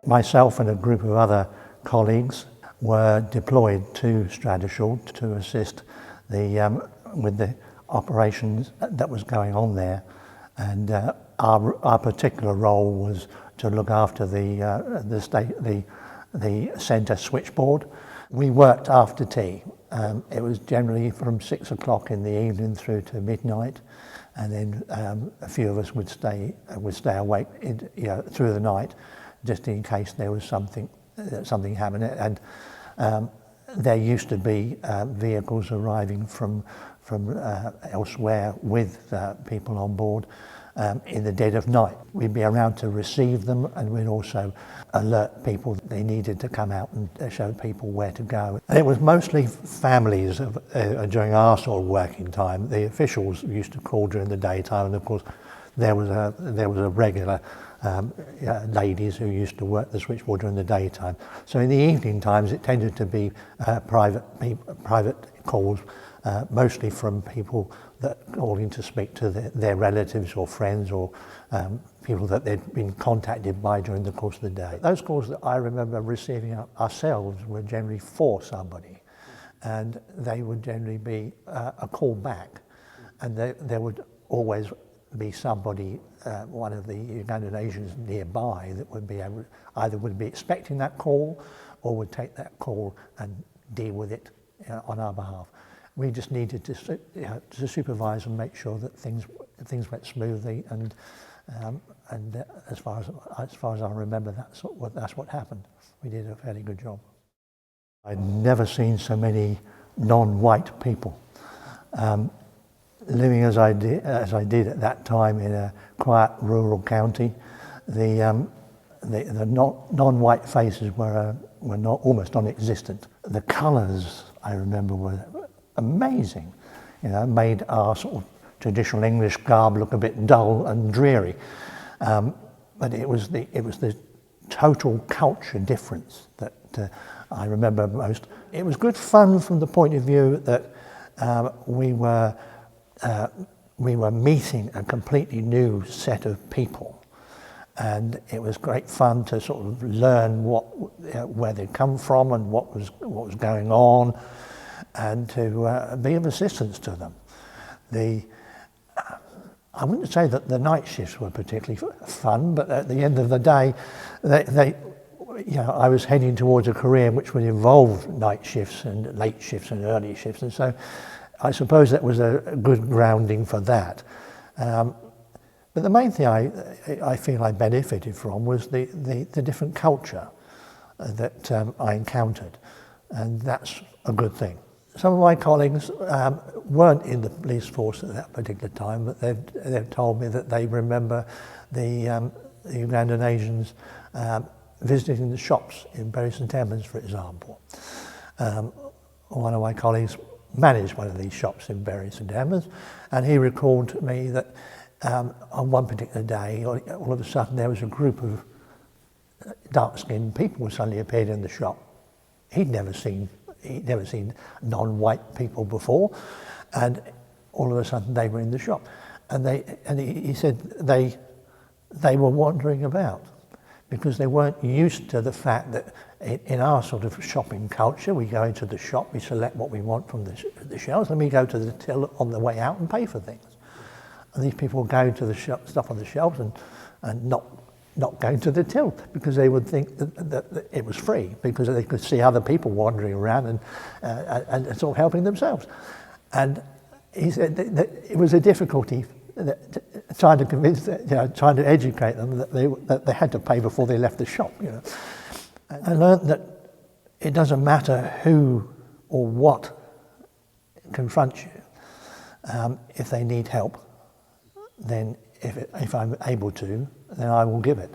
Myself and a group of other colleagues were deployed to Stradishall to assist with the operations that was going on there, and our particular role was to look after the centre switchboard. We worked after tea. It was generally from 6 o'clock in the evening through to midnight, and then a few of us would stay awake through the night, just in case there was something happening. And there used to be vehicles arriving from elsewhere with people on board in the dead of night. We'd be around to receive them, and we'd also alert people that they needed to come out and show people where to go. And it was mostly families during our sort of working time. The officials used to call during the daytime, and of course there was a regular ladies who used to work the switchboard during the daytime. So in the evening times it tended to be private calls, mostly from people that calling to speak to their relatives or friends, or people that they'd been contacted by during the course of the day. Those calls that I remember receiving ourselves were generally for somebody, and they would generally be a call back, and there would always be somebody, one of the Ugandan Asians nearby, that would be able, either would be expecting that call or would take that call and deal with it on our behalf. We just needed to supervise and make sure that things went smoothly, and as far as I remember, that's what happened. We did a fairly good job. I'd never seen so many non-white people. Living as I did at that time in a quiet rural county, the non-white faces were almost non-existent. The colours, I remember, were amazing. Made our sort of traditional English garb look a bit dull and dreary. But it was the total culture difference that I remember most. It was good fun from the point of view that we were meeting a completely new set of people, and it was great fun to sort of learn where they'd come from and what was going on, and to be of assistance to them. I wouldn't say that the night shifts were particularly fun, but at the end of the day, I was heading towards a career which would involve night shifts and late shifts and early shifts, and so I suppose that was a good grounding for that. But the main thing I feel I benefited from was the different culture that I encountered, and that's a good thing. Some of my colleagues weren't in the police force at that particular time, but they've told me that they remember the Ugandan Asians visiting the shops in Bury St Edmunds, for example. One of my colleagues managed one of these shops in Bury St Edmunds, and he recalled to me that on one particular day, all of a sudden there was a group of dark-skinned people who suddenly appeared in the shop. He'd never seen non-white people before, and all of a sudden they were in the shop, and he said they were wandering about because they weren't used to the fact that in our sort of shopping culture, we go into the shop, we select what we want from the shelves, and we go to the till on the way out and pay for things. And these people were going to the stuff on the shelves and not going to the till because they would think that it was free, because they could see other people wandering around and sort of helping themselves. And he said that it was a difficulty trying to convince, trying to educate them that they had to pay before they left the shop. I learned that it doesn't matter who or what confronts you. If they need help, then if I'm able to, then I will give it,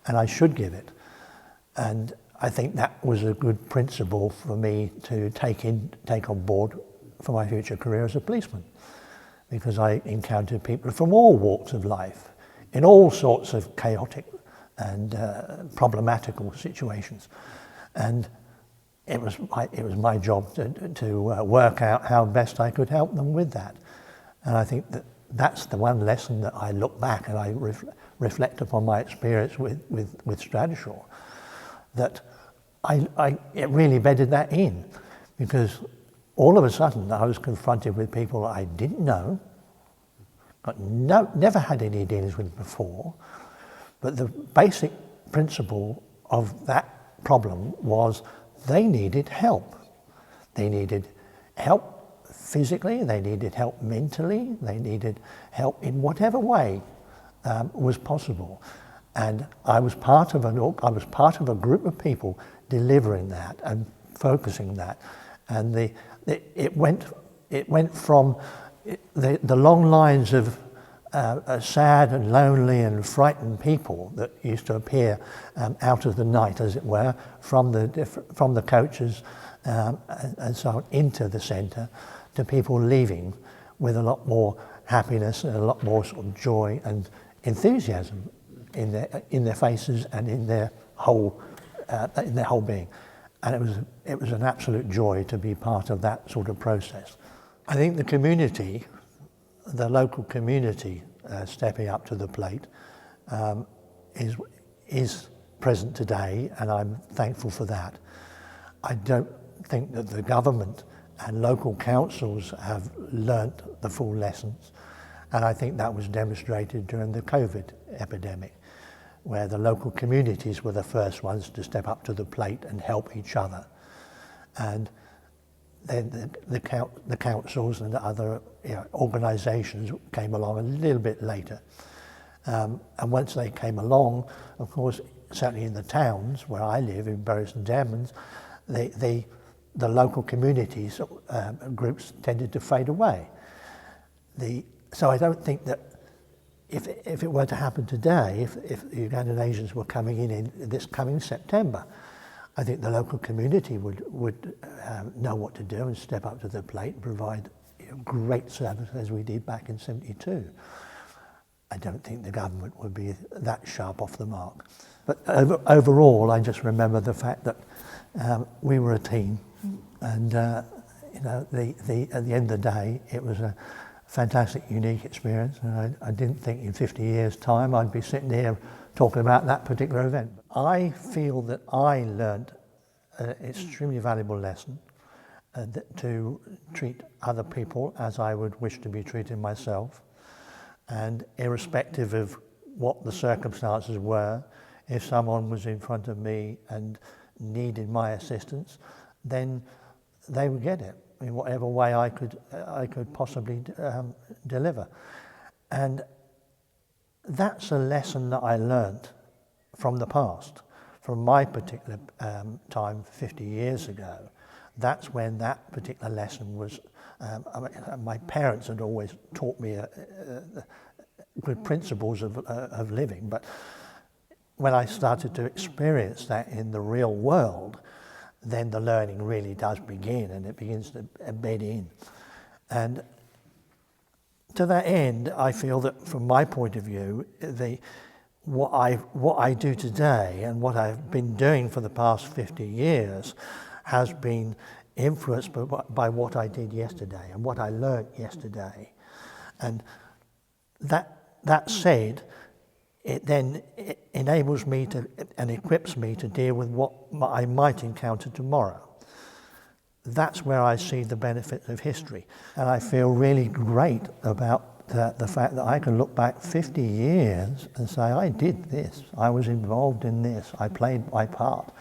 and I should give it. And I think that was a good principle for me to take on board for my future career as a policeman, because I encountered people from all walks of life in all sorts of chaotic and problematical situations, and it was my job to work out how best I could help them with that. And I think that's the one lesson that I look back and I reflect upon my experience with Stradishall, that it really bedded that in, because all of a sudden I was confronted with people I didn't know, never had any dealings with before, but the basic principle of that problem was they needed help. They needed help physically, they needed help mentally, they needed help in whatever way was possible. And I was part of a group of people delivering that and focusing that. And it went from the long lines of sad and lonely and frightened people that used to appear out of the night, as it were, from the coaches and so on into the centre, to people leaving with a lot more happiness and a lot more sort of joy and enthusiasm in their faces and in their whole being. And it was an absolute joy to be part of that sort of process. I think the community, the local community, stepping up to the plate is present today, and I'm thankful for that. I don't think that the government and local councils have learnt the full lessons, and I think that was demonstrated during the COVID epidemic, where the local communities were the first ones to step up to the plate and help each other. And then the councils and the other organisations came along a little bit later. And once they came along, of course, certainly in the towns where I live, in Bury St Edmunds, the local communities groups tended to fade away. So I don't think that if it were to happen today, if the Ugandan Asians were coming in this coming September, I think the local community would know what to do and step up to the plate and provide great service as we did back in '72. I don't think the government would be that sharp off the mark. But overall, I just remember the fact that we were a team, and at the end of the day, it was a fantastic, unique experience, and I didn't think in 50 years' time I'd be sitting here talking about that particular event. I feel that I learned an extremely valuable lesson to treat other people as I would wish to be treated myself, and irrespective of what the circumstances were, if someone was in front of me and needed my assistance, then they would get it in whatever way I could possibly deliver. And that's a lesson that I learned from the past, from my particular time 50 years ago. That's when that particular lesson was, my parents had always taught me good principles of living, but when I started to experience that in the real world, then the learning really does begin, and it begins to embed in. And to that end, I feel that from my point of view, what I do today and what I've been doing for the past 50 years has been influenced by what I did yesterday and what I learned yesterday. And that said, it then enables me to and equips me to deal with what I might encounter tomorrow. That's where I see the benefits of history. And I feel really great about the fact that I can look back 50 years and say, I did this, I was involved in this, I played my part.